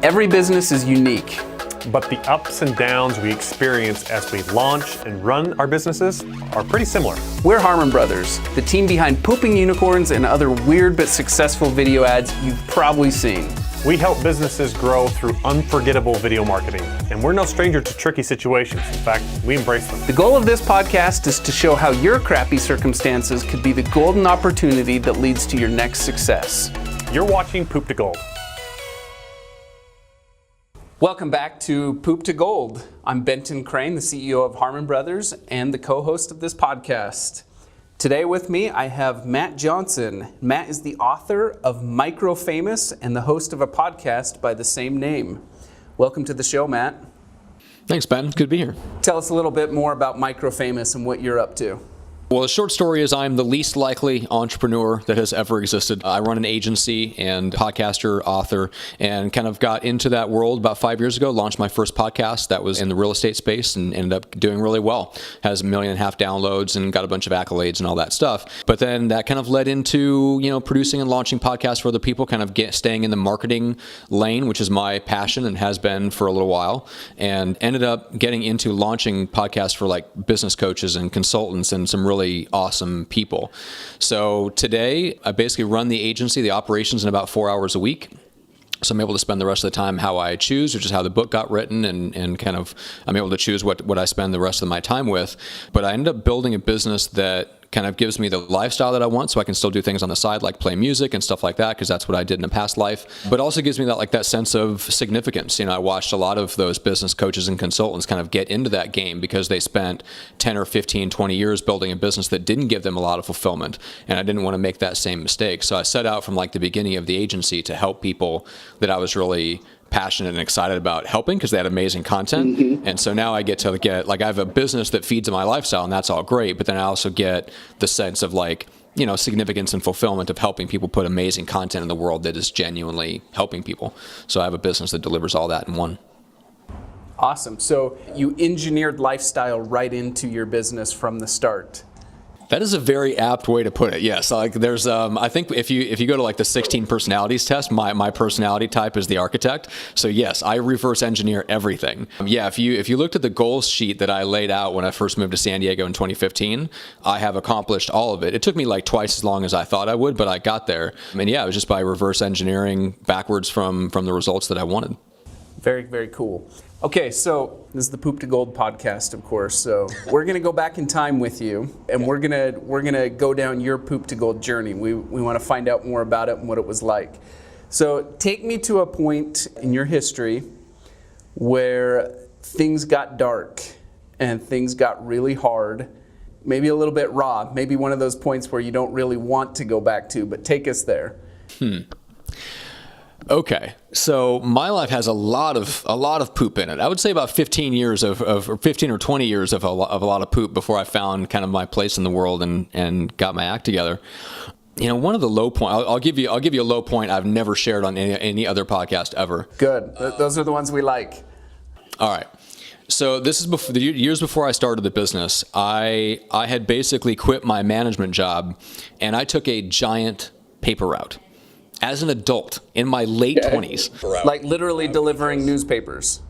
Every business is unique. But the ups and downs we experience as we launch and run our businesses are pretty similar. We're Harmon Brothers, the team behind Pooping Unicorns and other weird but successful video ads you've probably seen. We help businesses grow through unforgettable video marketing, and we're no stranger to tricky situations. In fact, we embrace them. The goal of this podcast is to show how your crappy circumstances could be the golden opportunity that leads to your next success. You're watching Poop to Gold. Welcome back to Poop to Gold. I'm Benton Crane, the CEO of Harmon Brothers and the co-host of this podcast. Today with me, I have Matt Johnson. Matt is the author of MicroFamous and the host of a podcast by the same name. Welcome to the show, Matt. Thanks, Ben. Good to be here. Tell us a little bit more about MicroFamous and what you're up to. Well, the short story is I'm the least likely entrepreneur that has ever existed. I run an agency and podcaster, author, and kind of got into that world about 5 years ago, launched my first podcast that was in the real estate space and ended up doing really well. Has 1.5 million downloads and got a bunch of accolades and all that stuff. But then that kind of led into, producing and launching podcasts for other people, kind of staying in the marketing lane, which is my passion and has been for a little while, and ended up getting into launching podcasts for like business coaches and consultants and some really awesome people. So today, I basically run the agency, the operations in about 4 hours a week. So I'm able to spend the rest of the time how I choose, which is how the book got written, and kind of I'm able to choose what I spend the rest of my time with. But I ended up building a business that kind of gives me the lifestyle that I want, so I can still do things on the side like play music and stuff like that, because that's what I did in a past life. But also gives me that sense of significance. I watched a lot of those business coaches and consultants kind of get into that game because they spent 10 or 15, 20 years building a business that didn't give them a lot of fulfillment. And I didn't want to make that same mistake. So I set out from the beginning of the agency to help people that I was really passionate and excited about helping because they had amazing content. Mm-hmm. And so now I get to I have a business that feeds my lifestyle, and that's all great. But then I also get the sense of significance and fulfillment of helping people put amazing content in the world that is genuinely helping people. So I have a business that delivers all that in one. Awesome. So you engineered lifestyle right into your business from the start. That is a very apt way to put it. Yes, there's I think if you go to the 16 personalities test, my personality type is the architect. So yes, I reverse engineer everything. If you looked at the goals sheet that I laid out when I first moved to San Diego in 2015, I have accomplished all of it. It took me twice as long as I thought I would, but I got there. And it was just by reverse engineering backwards from the results that I wanted. Very, very cool. Okay, so this is the Poop to Gold podcast, of course. So we're gonna go back in time with you, and we're gonna go down your Poop to Gold journey. We want to find out more about it and what it was like. So take me to a point in your history where things got dark and things got really hard, maybe a little bit raw, maybe one of those points where you don't really want to go back to, but take us there. Okay, so my life has a lot of poop in it. I would say about 15 years or 15 or 20 years of a lot of poop before I found kind of my place in the world and got my act together. One of the low point. I'll give you a low point I've never shared on any other podcast ever. Good. Those are the ones we like. All right. So this is the years before I started the business. I had basically quit my management job, and I took a giant paper route. As an adult in my late 20s. Literally delivering newspapers.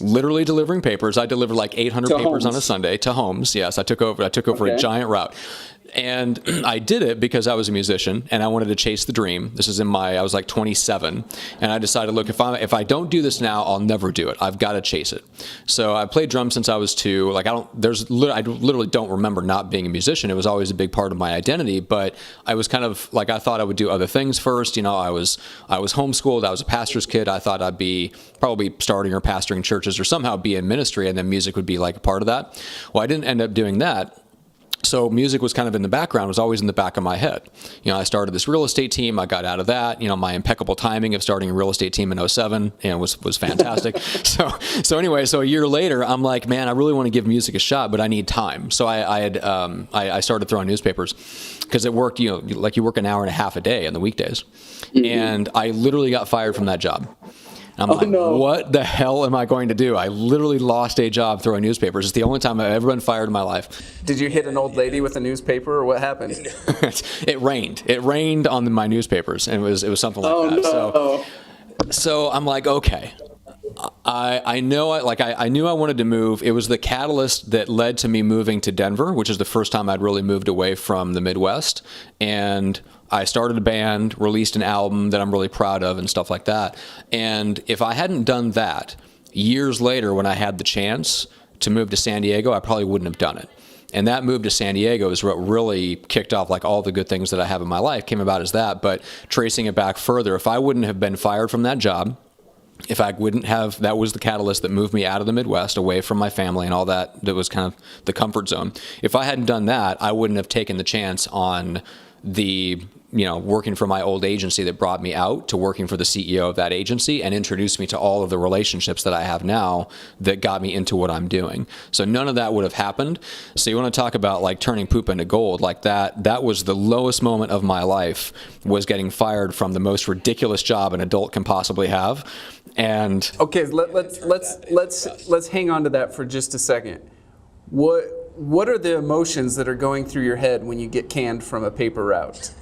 Literally delivering papers. I delivered 800 papers on a Sunday to homes. Yes, I took over a giant route. And I did it because I was a musician and I wanted to chase the dream. This is I was 27, and I decided, look, if I don't do this now, I'll never do it. I've got to chase it. So I played drums since I was 2. I literally don't remember not being a musician. It was always a big part of my identity, but I was kind of I thought I would do other things first. I was homeschooled. I was a pastor's kid. I thought I'd be probably starting or pastoring churches or somehow be in ministry, and then music would be a part of that. Well, I didn't end up doing that. So music was kind of in the background, was always in the back of my head. I started this real estate team. I got out of that. My impeccable timing of starting a real estate team in 2007, was fantastic. So anyway, a year later, I'm like, man, I really want to give music a shot, but I need time. So I started throwing newspapers because it worked. You work an hour and a half a day on the weekdays, and I literally got fired from that job. I'm what the hell am I going to do? I literally lost a job throwing newspapers. It's the only time I've ever been fired in my life. Did you hit an old lady with a newspaper, or what happened? It rained. It rained on my newspapers, and it was something like that. No. So I'm like, okay. I know, I knew I wanted to move. It was the catalyst that led to me moving to Denver, which is the first time I'd really moved away from the Midwest. And I started a band, released an album that I'm really proud of and stuff like that. And if I hadn't done that, years later when I had the chance to move to San Diego, I probably wouldn't have done it. And that move to San Diego is what really kicked off like all the good things that I have in my life came about as that. But tracing it back further, if I wouldn't have been fired from that job, if I wouldn't have, that was the catalyst that moved me out of the Midwest, away from my family and all that, that was kind of the comfort zone. If I hadn't done that, I wouldn't have taken the chance on the, working for my old agency that brought me out to working for the CEO of that agency and introduced me to all of the relationships that I have now that got me into what I'm doing. So none of that would have happened. So you want to talk about like turning poop into gold, like that was the lowest moment of my life, was getting fired from the most ridiculous job an adult can possibly have. And okay, let's hang on to that for just a second. What are the emotions that are going through your head when you get canned from a paper route?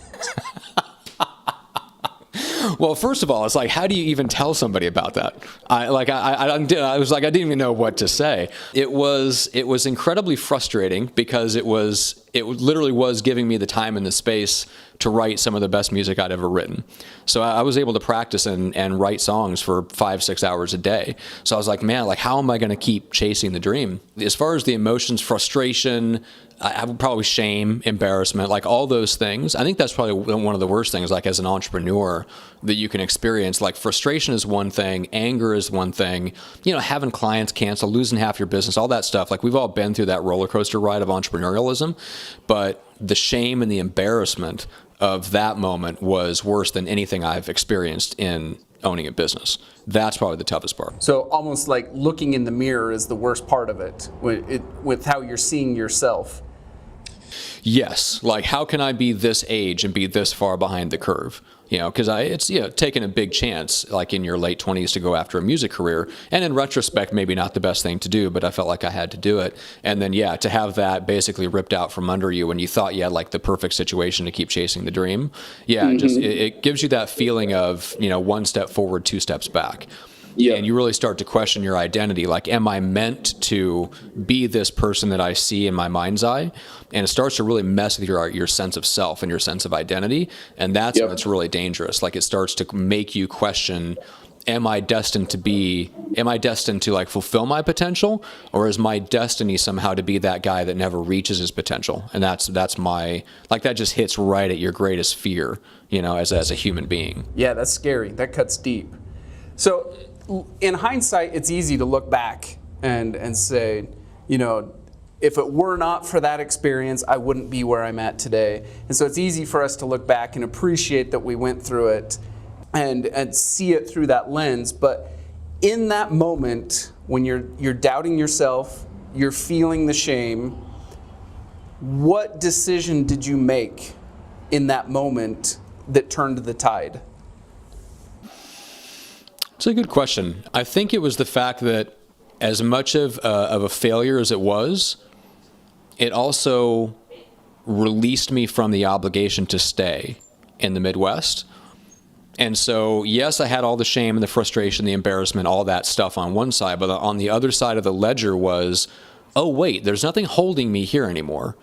Well, first of all, it's like, how do you even tell somebody about that? I didn't even know what to say. It was incredibly frustrating because it literally was giving me the time and the space to write some of the best music I'd ever written. So I was able to practice and write songs for 5-6 hours a day. So I was like, man, like, how am I going to keep chasing the dream? As far as the emotions, frustration, I would probably shame, embarrassment, like all those things. I think that's probably one of the worst things, like as an entrepreneur, that you can experience. Like frustration is one thing, anger is one thing, having clients cancel, losing half your business, all that stuff. Like we've all been through that roller coaster ride of entrepreneurialism, but the shame and the embarrassment of that moment was worse than anything I've experienced in owning a business. That's probably the toughest part. So almost like looking in the mirror is the worst part of it, with how you're seeing yourself. Yes, like how can I be this age and be this far behind the curve? Because it's taking a big chance, like in your late 20s, to go after a music career. And in retrospect, maybe not the best thing to do, but I felt like I had to do it. And then, to have that basically ripped out from under you when you thought you had like the perfect situation to keep chasing the dream. It gives you that feeling of, one step forward, 2 steps back. Yeah. And you really start to question your identity. Like, am I meant to be this person that I see in my mind's eye? And it starts to really mess with your sense of self and your sense of identity. And that's when it's really dangerous. Like, it starts to make you question, am I destined to like fulfill my potential? Or is my destiny somehow to be that guy that never reaches his potential? And that's my, like, that just hits right at your greatest fear, as a human being. Yeah, that's scary. That cuts deep. So in hindsight, it's easy to look back and say, if it were not for that experience, I wouldn't be where I'm at today. And so it's easy for us to look back and appreciate that we went through it and see it through that lens. But in that moment, when you're doubting yourself, you're feeling the shame, what decision did you make in that moment that turned the tide? It's a good question. I think it was the fact that as much of a failure as it was, it also released me from the obligation to stay in the Midwest. And so, yes, I had all the shame and the frustration, the embarrassment, all that stuff on one side, but on the other side of the ledger was, oh, wait, there's nothing holding me here anymore.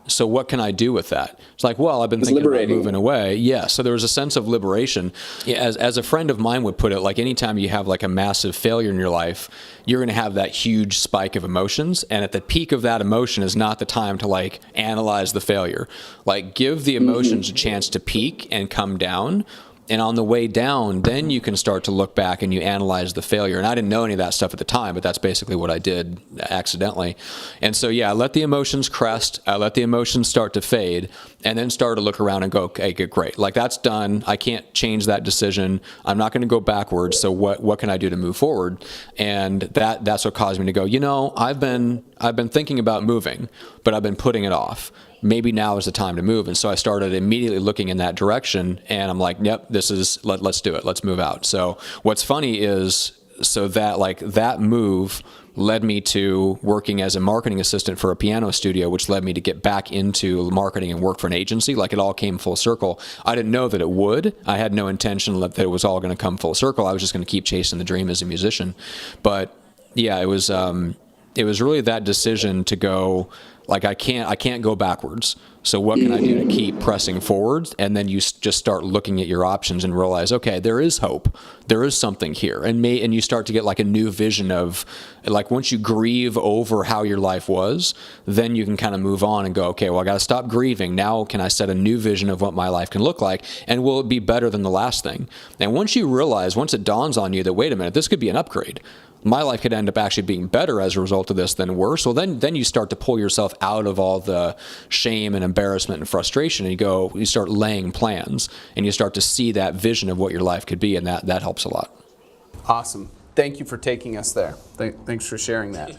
So what can I do with that? It's like, well, I've been thinking about moving away. Yeah, so there was a sense of liberation. As a friend of mine would put it, like anytime you have like a massive failure in your life, you're going to have that huge spike of emotions. And at the peak of that emotion is not the time to like analyze the failure. Like give the emotions a chance to peak and come down. And on the way down, then you can start to look back and you analyze the failure. And I didn't know any of that stuff at the time, but that's basically what I did accidentally. And so, I let the emotions crest. I let the emotions start to fade and then start to look around and go, okay, good, great. Like that's done. I can't change that decision. I'm not going to go backwards. So what can I do to move forward? And that's what caused me to go, I've been thinking about moving, but I've been putting it off. Maybe now is the time to move. And so I started immediately looking in that direction and I'm like, yep, let's do it. Let's move out. So what's funny is, so that like that move led me to working as a marketing assistant for a piano studio, which led me to get back into marketing and work for an agency. Like, it all came full circle. I didn't know that it would. I had no intention that it was all going to come full circle. I was just going to keep chasing the dream as a musician. But yeah, it was really that decision to go, like, I can't go backwards. So what can I do to keep pressing forward? And then you just start looking at your options and realize, okay, there is hope. There is something here. And you start to get like a new vision of, like, once you grieve over how your life was, then you can kind of move on and go, okay, well, I got to stop grieving. Now can I set a new vision of what my life can look like? And will it be better than the last thing? And once it dawns on you that, wait a minute, this could be an upgrade. My life could end up actually being better as a result of this than worse. Well, then you start to pull yourself out of all the shame and embarrassment and frustration, and you start laying plans, and you start to see that vision of what your life could be, and that helps a lot. Awesome. Thank you for taking us there. Thanks for sharing that.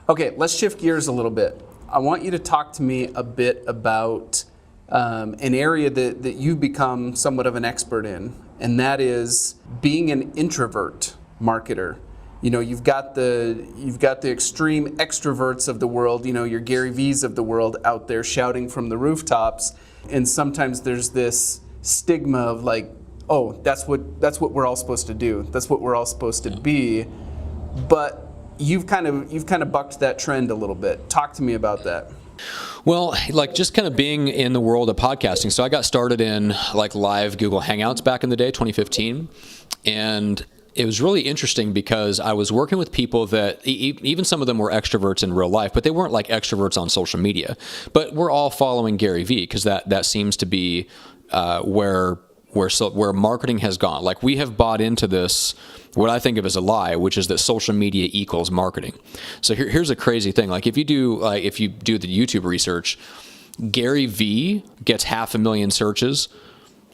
Okay, let's shift gears a little bit. I want you to talk to me a bit about an area that you've become somewhat of an expert in, and that is being an introvert marketer. You know, you've got the extreme extroverts of the world, you know, your Gary V's of the world out there shouting from the rooftops, and sometimes there's this stigma of like, oh, that's what we're all supposed to do. That's what we're all supposed to be. But you've kind of bucked that trend a little bit. Talk to me about that. Well, like, just kind of being in the world of podcasting. So I got started in like live Google Hangouts back in the day, 2015, and it was really interesting because I was working with people that even some of them were extroverts in real life, but they weren't like extroverts on social media. But we're all following Gary Vee because that seems to be where marketing has gone. Like, we have bought into this, what I think of as a lie, which is that social media equals marketing. So here's a crazy thing. Like, if you do the YouTube research, Gary Vee gets 500,000 searches.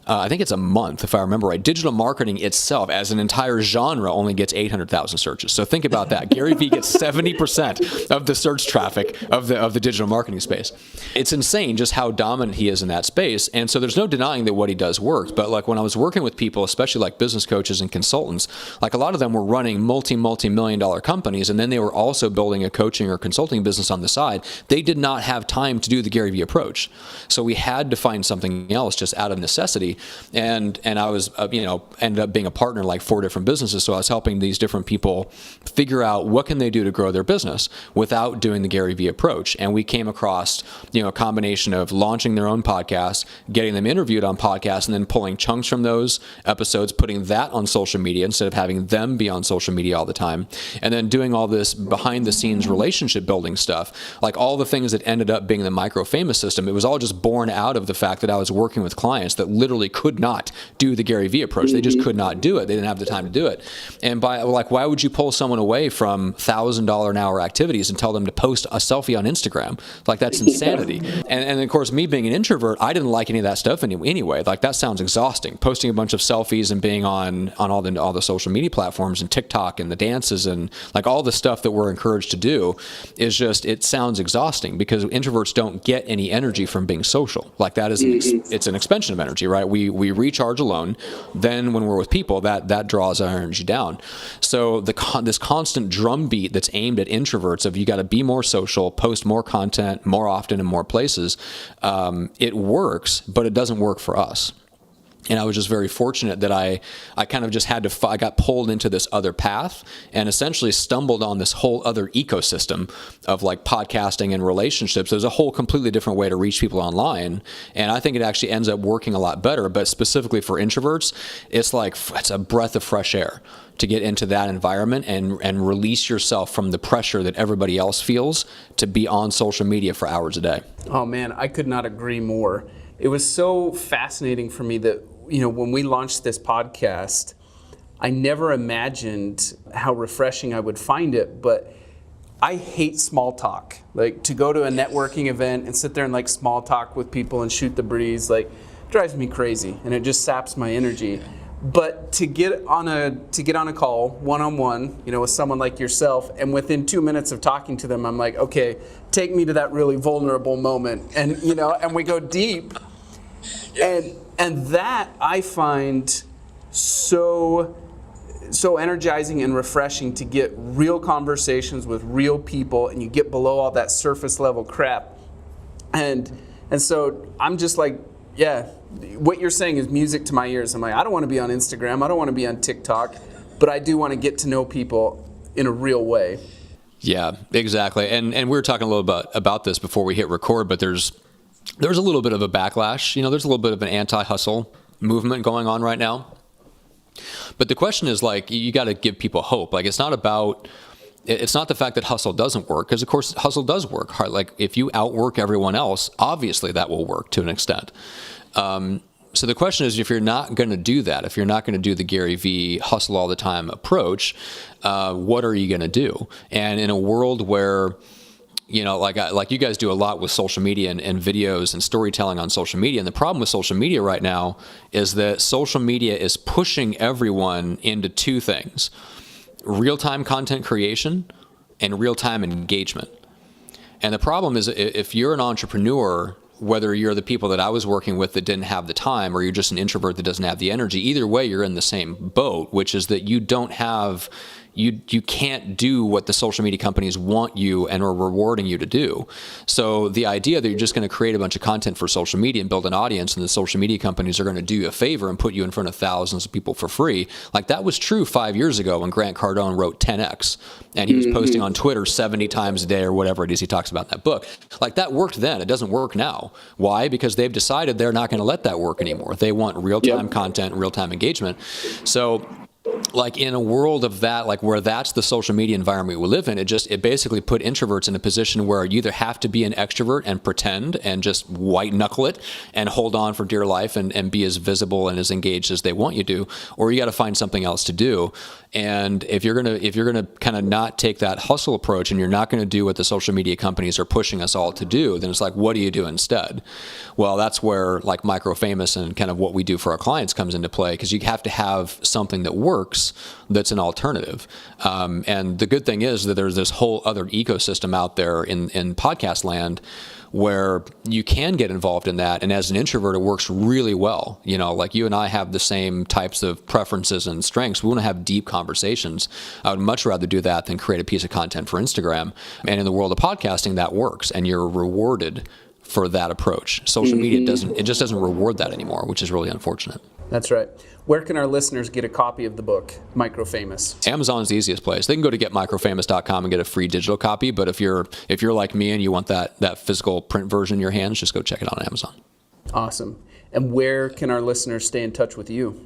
I think it's a month, if I remember right. Digital marketing itself, as an entire genre, only gets 800,000 searches. So think about that. Gary Vee gets 70% of the search traffic of the digital marketing space. It's insane just how dominant he is in that space. And so there's no denying that what he does works. But like, when I was working with people, especially like business coaches and consultants, like, a lot of them were running multi-million dollar companies, and then they were also building a coaching or consulting business on the side. They did not have time to do the Gary Vee approach. So we had to find something else just out of necessity. And I was, ended up being a partner in like 4 different businesses. So I was helping these different people figure out what can they do to grow their business without doing the Gary Vee approach. And we came across, a combination of launching their own podcast, getting them interviewed on podcasts, and then pulling chunks from those episodes, putting that on social media instead of having them be on social media all the time. And then doing all this behind the scenes relationship building stuff, like all the things that ended up being the MicroFamous system. It was all just born out of the fact that I was working with clients that literally could not do the Gary Vee approach. They just could not do it. They didn't have the time to do it. And why would you pull someone away from $1,000 an hour activities and tell them to post a selfie on Instagram? Like, that's insanity. And of course, me being an introvert, I didn't like any of that stuff anyway. Like, that sounds exhausting. Posting a bunch of selfies and being on all the social media platforms and TikTok and the dances and like all the stuff that we're encouraged to do is just, it sounds exhausting because introverts don't get any energy from being social. Like, that is it's an expansion of energy, right? We recharge alone. Then when we're with people, that draws our energy down. So this constant drumbeat that's aimed at introverts of, you got to be more social, post more content more often in more places, it works, but it doesn't work for us. And I was just very fortunate that I kind of just I got pulled into this other path and essentially stumbled on this whole other ecosystem of like podcasting and relationships. There's a whole completely different way to reach people online. And I think it actually ends up working a lot better. But specifically for introverts, it's a breath of fresh air to get into that environment and release yourself from the pressure that everybody else feels to be on social media for hours a day. Oh man, I could not agree more. It was so fascinating for me that, when we launched this podcast, I never imagined how refreshing I would find it, but I hate small talk. Like, to go to a networking event and sit there and like small talk with people and shoot the breeze, like, drives me crazy, and it just saps my energy. But to get on a call one-on-one, with someone like yourself, and within 2 minutes of talking to them, I'm like, okay, take me to that really vulnerable moment, and and we go deep. And that I find so so energizing and refreshing to get real conversations with real people, and you get below all that surface level crap. And so I'm just like, yeah, what you're saying is music to my ears. I'm like, I don't want to be on Instagram, I don't want to be on TikTok, but I do want to get to know people in a real way. Yeah, exactly. And we were talking a little bit about this before we hit record, but there's a little bit of a backlash. There's a little bit of an anti-hustle movement going on right now. But the question is, like, you got to give people hope. Like, it's not the fact that hustle doesn't work, because of course hustle does work. Like, if you outwork everyone else, obviously that will work to an extent. So the question is, if you're not going to do that, if you're not going to do the Gary V hustle all the time approach, what are you going to do? And in a world where, like you guys do a lot with social media and videos and storytelling on social media. And the problem with social media right now is that social media is pushing everyone into two things: real-time content creation and real-time engagement. And the problem is, if you're an entrepreneur, whether you're the people that I was working with that didn't have the time, or you're just an introvert that doesn't have the energy, either way, you're in the same boat, which is that you can't do what the social media companies want you and are rewarding you to do. So the idea that you're just going to create a bunch of content for social media and build an audience, and the social media companies are going to do you a favor and put you in front of thousands of people for free, like that was true 5 years ago when Grant Cardone wrote 10X, and he was posting on Twitter 70 times a day or whatever it is he talks about in that book. Like, that worked then. It doesn't work now. Why? Because they've decided they're not going to let that work anymore. They want real-time content and real-time engagement. So, like, in a world of that, like where that's the social media environment we live in, it basically put introverts in a position where you either have to be an extrovert and pretend and just white knuckle it and hold on for dear life and be as visible and as engaged as they want you to, or you got to find something else to do. And if you're gonna kind of not take that hustle approach, and you're not going to do what the social media companies are pushing us all to do, then it's like, what do you do instead? Well, that's where like MicroFamous and kind of what we do for our clients comes into play, because you have to have something that works that's an alternative. And the good thing is that there's this whole other ecosystem out there in podcast land where you can get involved in that. And as an introvert, it works really well. Like you and I have the same types of preferences and strengths. We want to have deep conversations. I would much rather do that than create a piece of content for Instagram. And in the world of podcasting, that works, and you're rewarded for that approach. Social media just doesn't reward that anymore, which is really unfortunate. That's right. Where can our listeners get a copy of the book, MicroFamous? Amazon's the easiest place. They can go to getmicrofamous.com and get a free digital copy. But if you're like me and you want that physical print version in your hands, just go check it out on Amazon. Awesome. And where can our listeners stay in touch with you?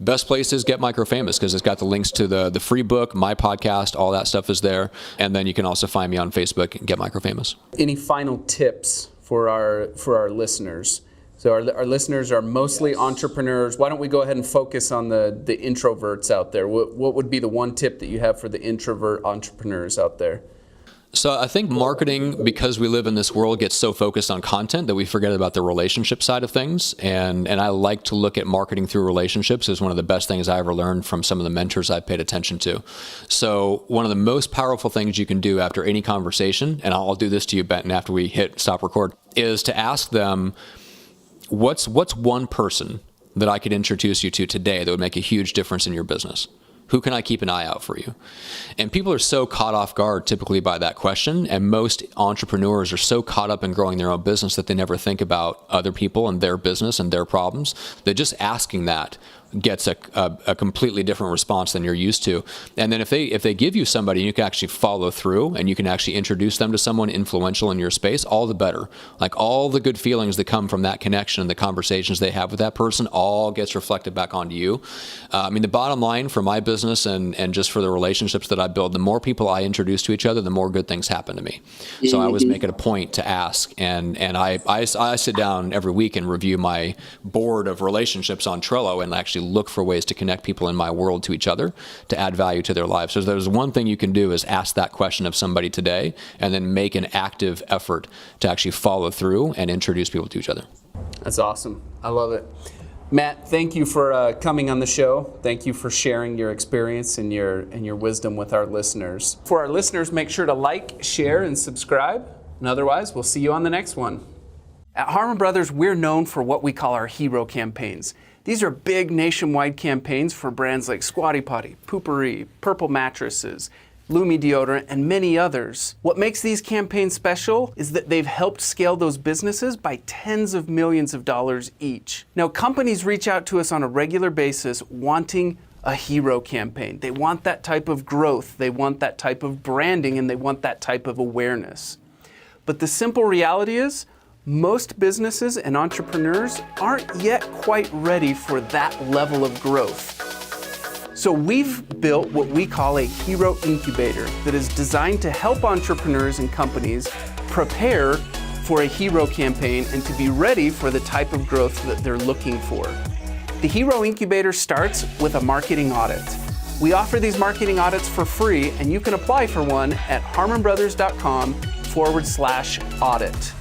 Best place is Get MicroFamous, because it's got the links to the free book, my podcast, all that stuff is there. And then you can also find me on Facebook and Get MicroFamous. Any final tips for our listeners? So our listeners are mostly entrepreneurs. Why don't we go ahead and focus on the introverts out there? What would be the one tip that you have for the introvert entrepreneurs out there? So I think marketing, because we live in this world, gets so focused on content that we forget about the relationship side of things. And I like to look at marketing through relationships as one of the best things I ever learned from some of the mentors I've paid attention to. So one of the most powerful things you can do after any conversation, and I'll do this to you, Benton, after we hit stop record, is to ask them, what's one person that I could introduce you to today that would make a huge difference in your business? Who can I keep an eye out for you? And people are so caught off guard typically by that question. And most entrepreneurs are so caught up in growing their own business that they never think about other people and their business and their problems. That just asking that gets a completely different response than you're used to. And then if they give you somebody and you can actually follow through and you can actually introduce them to someone influential in your space, all the better. Like, all the good feelings that come from that connection and the conversations they have with that person all gets reflected back onto you. I mean, the bottom line for my business and just for the relationships that I build, the more people I introduce to each other, the more good things happen to me. So I always make it a point to ask, and I sit down every week and review my board of relationships on Trello and actually look for ways to connect people in my world to each other to add value to their lives. So there's one thing you can do is ask that question of somebody today and then make an active effort to actually follow through and introduce people to each other. That's awesome. I love it. Matt, thank you for coming on the show. Thank you for sharing your experience and your wisdom with our listeners. For our listeners, make sure to like, share, and subscribe. And otherwise, we'll see you on the next one. At Harmon Brothers, we're known for what we call our hero campaigns. These are big nationwide campaigns for brands like Squatty Potty, Poopery, Purple Mattresses, Lumi Deodorant, and many others. What makes these campaigns special is that they've helped scale those businesses by tens of millions of dollars each. Now, companies reach out to us on a regular basis wanting a hero campaign. They want that type of growth, they want that type of branding, and they want that type of awareness. But the simple reality is, most businesses and entrepreneurs aren't yet quite ready for that level of growth. So we've built what we call a hero incubator that is designed to help entrepreneurs and companies prepare for a hero campaign and to be ready for the type of growth that they're looking for. The hero incubator starts with a marketing audit. We offer these marketing audits for free, and you can apply for one at harmonbrothers.com/audit.